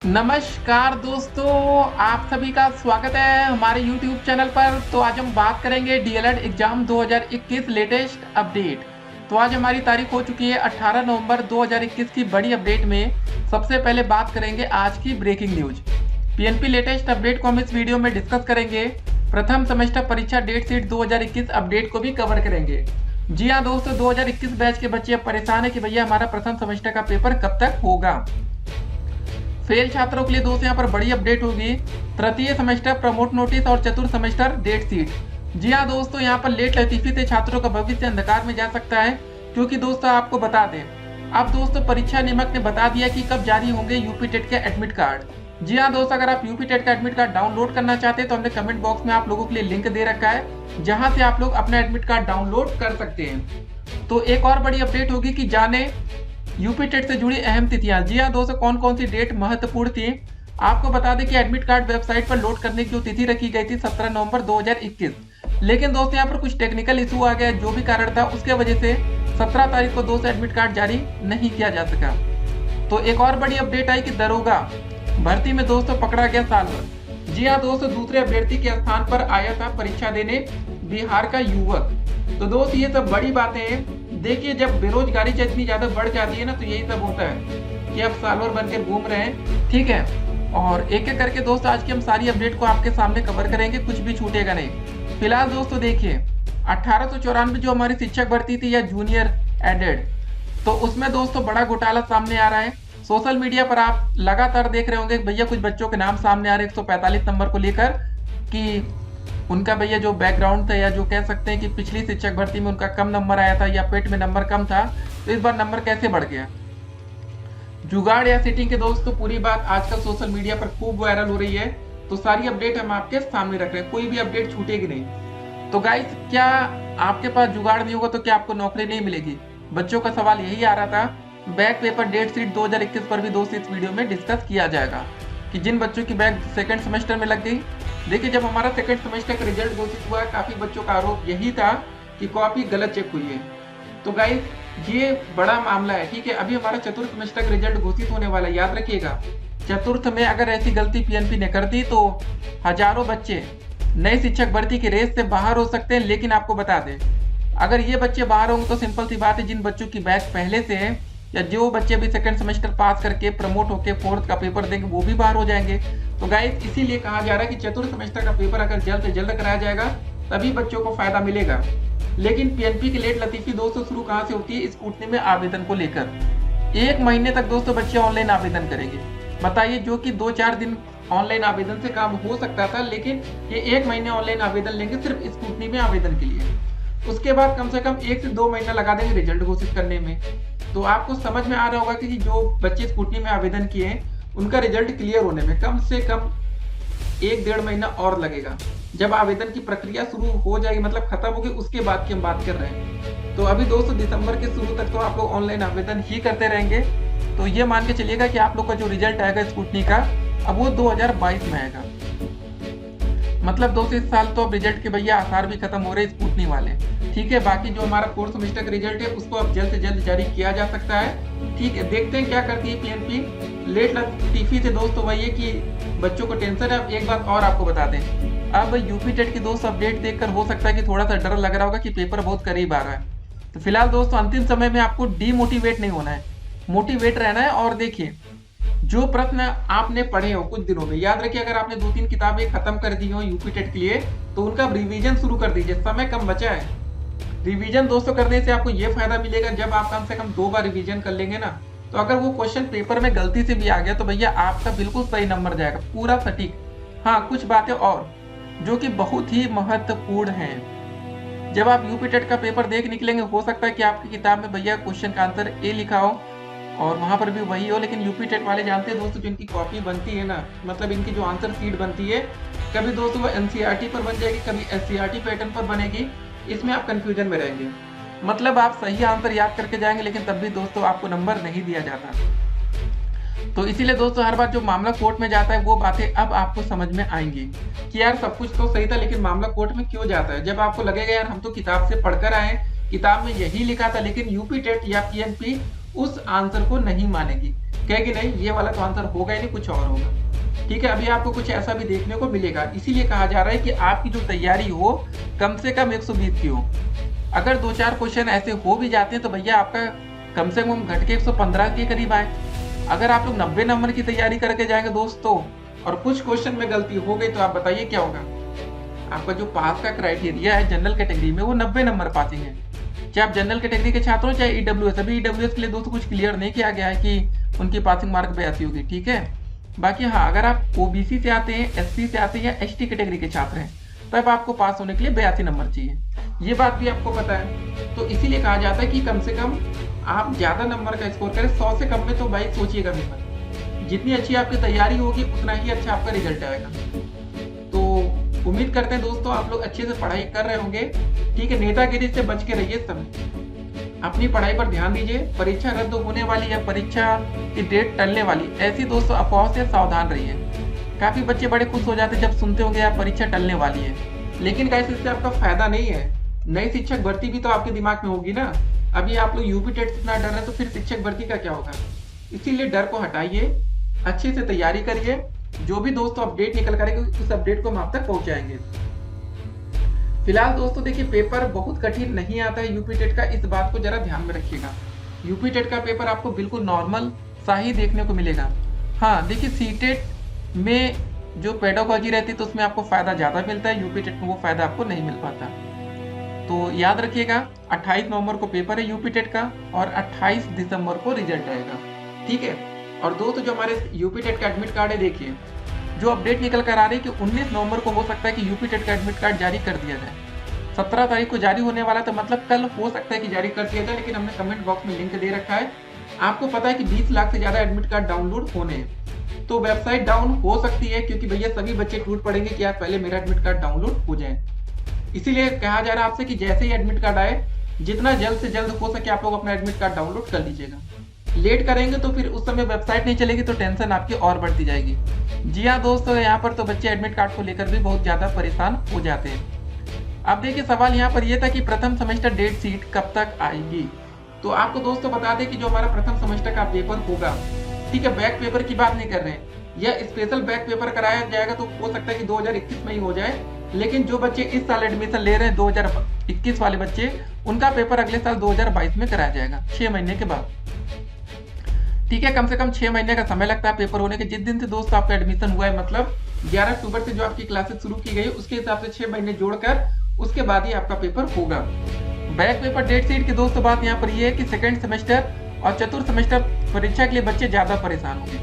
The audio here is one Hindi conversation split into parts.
नमस्कार दोस्तों, आप सभी का स्वागत है हमारे YouTube चैनल पर। तो आज हम बात करेंगे डीएलएड एग्जाम 2021 लेटेस्ट अपडेट। तो आज हमारी तारीख हो चुकी है 18 नवंबर 2021 की बड़ी अपडेट में सबसे पहले बात करेंगे आज की breaking news. PNP latest update को हम इस वीडियो में डिस्कस करेंगे। प्रथम सेमेस्टर परीक्षा डेट शीट 2021 अपडेट को भी कवर करेंगे। जी हाँ दोस्तों, 2021 बैच के बच्चे अब परेशान है कि भैया हमारा प्रथम सेमेस्टर का पेपर कब तक होगा। फेल छात्रों के लिए दोस्तों यहाँ पर बड़ी अपडेट होगी। तृतीय सेमेस्टर प्रमोट नोटिस और चतुर्थ सेमेस्टर डेट शीट। जी हाँ दोस्तों, यहाँ पर लेट लतीफी से छात्रों का भविष्य अंधकार में जा सकता है, क्योंकि दोस्तों आपको बता दें, अब दोस्तों परीक्षा नियामक ने बता दिया कि कब जारी होंगे यूपी टेट के एडमिट कार्ड। जी हाँ दोस्तों, अगर आप यूपी टेट का एडमिट कार्ड डाउनलोड करना चाहते हैं तो हमने कमेंट बॉक्स में आप लोगों के लिए लिंक दे रखा है, जहां से आप लोग अपना एडमिट कार्ड डाउनलोड कर सकते हैं। तो एक और बड़ी अपडेट होगी कि जाने यूपी टेट से जुड़ी अहम तिथियां। जी हाँ दोस्तों, कौन कौन सी डेट महत्वपूर्ण थी आपको बता दें कि एडमिट कार्ड वेबसाइट पर लोड करने की तिथि रखी गई थी 17 नवंबर 2021। लेकिन दोस्तों यहाँ पर कुछ टेक्निकल इशू आ गया, जो भी कारण था उसके वजह से 17 तारीख को दोस्तों एडमिट कार्ड जारी नहीं किया जा सका। तो एक और बड़ी अपडेट आई कि दरोगा भर्ती में दोस्तों पकड़ा गया साल भर। जी हाँ दोस्तों, दूसरे अभ्यर्थी के स्थान पर आया था परीक्षा देने बिहार का युवक। तो दोस्त ये सब बड़ी बातें हैं। देखिए, जब बेरोजगारी इतनी ज्यादा बढ़ जाती है ना, तो यही सब होता है कि अब साल भर बनकर घूम रहे हैं। ठीक है, और एक एक करके दोस्त आज की हम सारी अपडेट को आपके सामने कवर करेंगे, कुछ भी छूटेगा नहीं। फिलहाल दोस्तों देखिए, 1894 जो हमारी शिक्षक भर्ती थी या जूनियर एडेड, तो उसमें दोस्तों बड़ा घोटाला सामने आ रहा है। सोशल मीडिया पर आप लगातार देख रहे होंगे भैया कुछ बच्चों के नाम सामने आ रहे 145 नंबर को लेकर कि उनका भैया जो बैकग्राउंड था, या जो कह सकते हैं कि पिछली शिक्षक भर्ती में उनका कम नंबर आया था या पेट में नंबर कम था, तो इस बार नंबर कैसे बढ़ गया। जुगाड़ या सीटिंग के दोस्तों पूरी बात आजकल सोशल मीडिया पर खूब वायरल हो रही है। तो सारी अपडेट हम आपके सामने रख रहे हैं, कोई भी अपडेट छूटेगी नहीं। तो गाइस, क्या आपके पास जुगाड़ नहीं होगा तो क्या आपको नौकरी नहीं मिलेगी? बच्चों का सवाल यही आ रहा था। बैक पेपर डेट शीट 2021 पर भी दोस्तों इस वीडियो में डिस्कस किया जाएगा कि जिन बच्चों की बैक सेकंड सेमेस्टर में लग गई। देखिए, जब हमारा सेकंड सेमेस्टर का रिजल्ट घोषित हुआ, काफी बच्चों का आरोप यही था कि कॉपी गलत चेक हुई है। तो गाइस, ये बड़ा मामला है। ठीक है, अभी हमारा चतुर्थ सेमेस्टर का रिजल्ट घोषित होने वाला है, याद रखिएगा। चतुर्थ में अगर ऐसी गलती पीएनपी ने कर दी तो हजारों बच्चे नई शिक्षक भर्ती की रेस से बाहर हो सकते हैं। लेकिन आपको बता दें, अगर ये बच्चे बाहर होंगे तो सिंपल सी बात है, जिन बच्चों की बैक पहले से है या जो बच्चे भी सेकंड सेमेस्टर पास करके प्रमोट होकर फोर्थ का पेपर देंगे, वो भी बाहर हो जाएंगे। तो गाइस, इसीलिए कहा जा रहा है कि चतुर्थ सेमेस्टर का पेपर अगर जल्द से जल्द कराया जाएगा तभी बच्चों को फायदा मिलेगा। लेकिन पीएनपी की लेट लतीफी दोस्तों शुरू कहां से होती है? स्कूटनी में आवेदन को लेकर 1 महीने तक दोस्तों बच्चे ऑनलाइन आवेदन करेंगे। बताइए, जो कि 2-4 दिन ऑनलाइन आवेदन से काम हो सकता था, लेकिन ये 1 महीने ऑनलाइन आवेदन लेंगे सिर्फ स्कूटनी में आवेदन के लिए। उसके बाद कम से कम 1 से 2 महीना लगा देंगे रिजल्ट घोषित करने में। तो आपको समझ में आ रहा होगा कि जो बच्चे स्कूटनी में आवेदन किए हैं उनका रिजल्ट क्लियर होने में कम से कम 1-1.5 महीना और लगेगा। जब आवेदन की प्रक्रिया शुरू हो जाएगी, मतलब खत्म होगी, उसके बाद की हम बात कर रहे हैं। तो अभी दोस्तों दिसंबर के शुरू तक तो आप लोग ऑनलाइन आवेदन ही करते रहेंगे। तो ये मान के चलिएगा कि आप लोग का जो रिजल्ट आएगा स्कूटनी का, अब वो 2022 में आएगा। मतलब दोस्तों इस साल तो अब रिजल्ट के भैया आसार भी खत्म हो रहे स्कूटनी वाले। ठीक है, बाकी जो हमारा फोर्थ सेमेस्टर का रिजल्ट है उसको अब जल्द से जल्द जारी किया जा सकता है। ठीक है, देखते हैं क्या करती है पीएनपी। लेट लतीफी से दोस्तों वही है कि बच्चों को टेंशन है। अब एक बात और आपको बता दें, अब यूपी टेट की दोस्त अपडेट देखकर हो सकता है कि थोड़ा सा डर लग रहा होगा कि पेपर बहुत करीब आ रहा है। तो फिलहाल दोस्तों अंतिम समय में आपको डीमोटिवेट नहीं होना है, मोटिवेट रहना है। और देखिए, जो प्रश्न आपने पढ़े हो कुछ दिनों में, याद रखिए, अगर आपने 2-3 किताबें खत्म कर दी हो यूपी टेट के लिए तो उनका रिवीजन शुरू कर दीजिए, समय कम बचा है। रिवीजन दोस्तों करने से आपको ये फायदा मिलेगा, जब आप कम से कम 2 बार रिवीजन कर लेंगे ना, तो अगर वो क्वेश्चन पेपर में गलती से भी आ गया तो भैया आपका बिल्कुल सही नंबर जाएगा, पूरा सटीक। हाँ, कुछ बातें और जो कि बहुत ही महत्वपूर्ण हैं। जब आप यूपी टेट का पेपर देख निकलेंगे, हो सकता है कि आपकी किताब में भैया क्वेश्चन का आंसर ए लिखा हो और वहां पर भी वही हो, लेकिन यूपी टेट वाले जानते हैं दोस्तों, जो इनकी कॉपी बनती है ना, मतलब इनकी जो आंसर शीट बनती है, कभी दोस्तों वो एनसीईआरटी पर बन जाएगी, कभी एससीईआरटी पैटर्न पर बनेगी। इसमें आप कंफ्यूजन में रहेंगे। मतलब आप सही आंसर याद करके जाएंगे, लेकिन तब भी दोस्तों आपको नंबर नहीं दिया जाता। तो इसीलिए दोस्तों हर बार जो मामला कोर्ट में जाता है वो बातें अब आपको समझ में आएंगी कि यार सब कुछ तो सही था, लेकिन मामला कोर्ट में क्यों जाता है। जब आपको लगेगा यार हम तो किताब से पढ़कर आए, किताब में यही लिखा था, लेकिन यूपी टेट या पीएनपी उस आंसर को नहीं मानेगी। कहेगी नहीं ये वाला तो आंसर होगा ही नहीं, कुछ और होगा। ठीक है, अभी आपको कुछ ऐसा भी देखने को मिलेगा। इसीलिए कहा जा रहा है कि आपकी जो तैयारी हो कम से कम 120 की हो। अगर 2-4 क्वेश्चन ऐसे हो भी जाते हैं तो भैया आपका कम से कम घट के 115 के करीब आए। अगर आप लोग 90 नंबर की तैयारी करके जाएंगे दोस्तों और कुछ क्वेश्चन में गलती हो गई तो आप बताइए क्या होगा। आपका जो पास का क्राइटेरिया है जनरल कैटेगरी में वो 90 नंबर पासिंग है। चाहे आप जनरल कैटेगरी के छात्र हो चाहे ईडब्ल्यूएस, अभी ईडब्ल्यूएस के लिए दोस्तों कुछ क्लियर नहीं किया गया है कि उनकी पासिंग मार्क 82 होगी। ठीक है, बाकी हाँ, अगर आप ओबीसी से आते हैं, एससी से आते हैं या एसटी कैटेगरी के छात्र हैं तब आपको पास होने के लिए 82 नंबर चाहिए। ये बात भी आपको पता है। तो इसीलिए कहा जाता है कि कम से कम आप ज्यादा नंबर का स्कोर करें। 100 से कम में तो भाई सोचिएगा भी मत। जितनी अच्छी आपकी तैयारी होगी उतना ही अच्छा आपका रिजल्ट आएगा। तो उम्मीद करते हैं दोस्तों आप लोग अच्छे से पढ़ाई कर रहे होंगे। ठीक है, नेतागिरी से बच के रहिए। सब अपनी पढ़ाई पर ध्यान दीजिए। परीक्षा रद्द होने वाली या परीक्षा की डेट टलने वाली, ऐसी दोस्तों अफवाह से सावधान रहिए। काफी बच्चे बड़े खुश हो जाते जब सुनते होंगे यार परीक्षा टलने वाली है, लेकिन कैसे इससे आपका फायदा नहीं है। नई शिक्षक भर्ती भी तो आपके दिमाग में होगी ना। अभी आप लोग यूपी टेट से इतना डर रहे हैं तो फिर शिक्षक भर्ती का क्या होगा। इसीलिए डर को हटाइए, अच्छे से तैयारी करिए। जो भी दोस्तों अपडेट निकल करेंगे उस अपडेट को हम आप तक पहुंचाएंगे। फिलहाल दोस्तों देखिए पेपर बहुत कठिन नहीं आता है यूपी टेट का, इस बात को जरा ध्यान में रखिएगा। यूपी टेट का पेपर आपको बिल्कुल नॉर्मल सा ही देखने को मिलेगा। हाँ देखिए, सीटेट में जो पेडागोजी रहती है तो उसमें आपको फायदा ज्यादा मिलता है, यूपी टेट में वो फायदा आपको नहीं मिल पाता। तो याद रखिएगा 28 नवंबर को पेपर है यूपी टेट का और 28 दिसंबर को रिजल्ट आएगा। ठीक है, और दोस्तों जो हमारे यूपी टेट का एडमिट कार्ड है, देखिए जो अपडेट निकल कर आ रही है कि 19 नवंबर को हो सकता है कि यूपी टेट का एडमिट कार्ड जारी कर दिया जाए। 17 तारीख को जारी होने वाला, तो मतलब कल हो सकता है कि जारी कर दिया जाए, लेकिन हमने कमेंट बॉक्स में लिंक दे रखा है। आपको पता है कि 20 लाख से ज्यादा एडमिट कार्ड डाउनलोड होने हैं, तो वेबसाइट डाउन हो सकती है क्योंकि भैया सभी बच्चे टूट पड़ेंगे कि यार पहले मेरा एडमिट कार्ड डाउनलोड हो जाए। इसीलिए कहा जा रहा है आपसे कि जैसे ही एडमिट कार्ड आए जितना जल्द से जल्द हो सके आप लोग अपना एडमिट कार्ड डाउनलोड कर लीजिएगा। लेट करेंगे तो फिर उस समय वेबसाइट नहीं चलेगी तो टेंशन आपकी और बढ़ती जाएगी। जी हाँ दोस्तों, यहाँ पर तो बच्चे एडमिट कार्ड को लेकर भी बहुत ज्यादा परेशान हो जाते हैं। अब देखिए सवाल यहाँ पर यह था कि प्रथम सेमेस्टर डेट शीट कब तक आएगी। तो आपको दोस्तों बता दें कि जो हमारा प्रथम सेमेस्टर का पेपर होगा, ठीक है, बैक पेपर की बात नहीं कर रहे हैं, यह स्पेशल बैक पेपर कराया जाएगा तो हो सकता है कि 2021 में ही हो जाए। लेकिन जो बच्चे इस साल एडमिशन ले रहे हैं 2021 वाले बच्चे, उनका पेपर अगले साल 2022 में कराया जाएगा 6 महीने के बाद। ठीक है, कम से कम 6 महीने का समय लगता है पेपर होने के। जिस दिन से दोस्त आपका एडमिशन हुआ है, मतलब 11 अक्टूबर से जो आपकी क्लासेस शुरू की गई, उसके हिसाब से 6 महीने जोड़कर उसके बाद ही आपका पेपर होगा। बैक पेपर डेट शीट की दोस्तों बात यहाँ पर यह है कि सेकेंड सेमेस्टर और चतुर्थ सेमेस्टर परीक्षा के लिए बच्चे ज्यादा परेशान होंगे,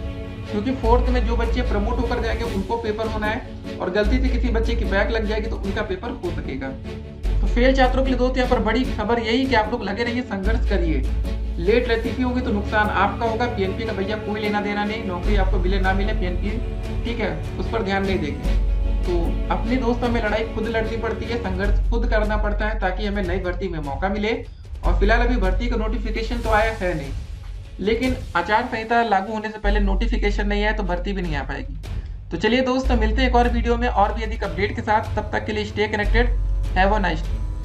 क्योंकि फोर्थ में जो बच्चे प्रमोट होकर जाएंगे उनको पेपर होना है और गलती से किसी बच्चे की बैक लग जाएगी तो उनका पेपर हो सकेगा। तो फेल छात्रों के लिए दोस्त यहाँ पर बड़ी खबर यही कि आप लोग लगे रहिए, संघर्ष करिए। लेट लतीफी होगी तो नुकसान आपका होगा। पीएनपी का भैया कोई लेना देना नहीं, नौकरी आपको मिले ना मिले पीएनपी, ठीक है, उस पर ध्यान नहीं देंगे। तो अपनी दोस्तों में लड़ाई खुद लड़नी पड़ती है, संघर्ष खुद करना पड़ता है ताकि हमें नई भर्ती में मौका मिले। और फिलहाल अभी भर्ती का नोटिफिकेशन तो आया है नहीं, लेकिन आचार संहिता लागू होने से पहले नोटिफिकेशन नहीं आया तो भर्ती भी नहीं आ पाएगी। तो चलिए दोस्तों, मिलते हैं एक और वीडियो में और भी अधिक अपडेट के साथ। तब तक के लिए stay connected, have a nice day.